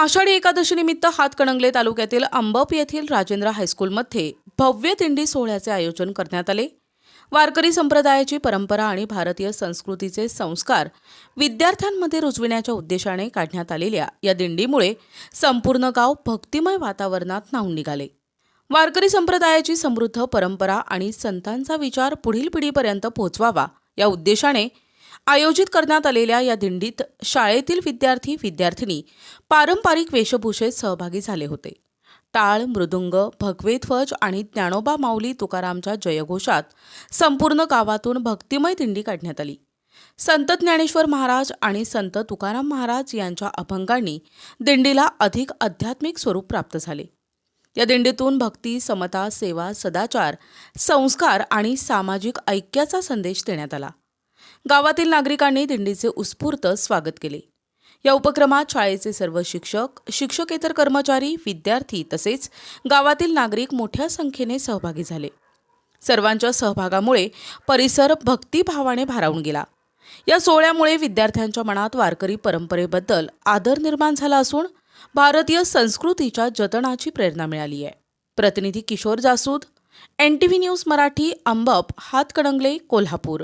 आषाढी एकादशीनिमित्त हातकणंगले तालुक्यातील अंबप येथील राजेंद्र हायस्कूलमध्ये भव्य दिंडी सोहळ्याचे आयोजन करण्यात आले। वारकरी संप्रदायाची परंपरा आणि भारतीय संस्कृतीचे संस्कार विद्यार्थ्यांमध्ये रुजविण्याच्या उद्देशाने काढण्यात आलेल्या या दिंडीमुळे संपूर्ण गाव भक्तिमय वातावरणात न्हाऊन निघाले। वारकरी संप्रदायाची समृद्ध परंपरा आणि संतांचा विचार पुढील पिढीपर्यंत पोहोचवावा या उद्देशाने आयोजित करण्यात आलेल्या या दिंडीत शाळेतील विद्यार्थी-विद्यार्थिनी पारंपरिक वेशभूषेत सहभागी झाले होते। टाळ, मृदुंग, भगवे ध्वज आणि ज्ञानोबा माऊली तुकारामच्या जयघोषात संपूर्ण गावातून भक्तिमय दिंडी काढण्यात आली। संत ज्ञानेश्वर महाराज आणि संत तुकाराम महाराज यांच्या अभंगांनी दिंडीला अधिक आध्यात्मिक स्वरूप प्राप्त झाले। या दिंडीतून भक्ती, समता, सेवा, सदाचार, संस्कार आणि सामाजिक ऐक्याचा संदेश देण्यात आला। गावातील नागरिकांनी दिंडीचे उत्स्फूर्त स्वागत केले। या उपक्रमात शाळेचे सर्व शिक्षक, शिक्षकेतर कर्मचारी, विद्यार्थी तसेच गावातील नागरिक मोठ्या संख्येने सहभागी झाले। सर्वांच्या सहभागामुळे परिसर भक्तिभावाने भारावून गेला। या सोहळ्यामुळे विद्यार्थ्यांच्या मनात वारकरी परंपरेबद्दल आदर निर्माण झाला असून भारतीय संस्कृतीच्या जतनाची प्रेरणा मिळाली आहे। प्रतिनिधी किशोर जासूद, NTV न्यूज मराठी, अंबप, हातकणंगले, कोल्हापूर।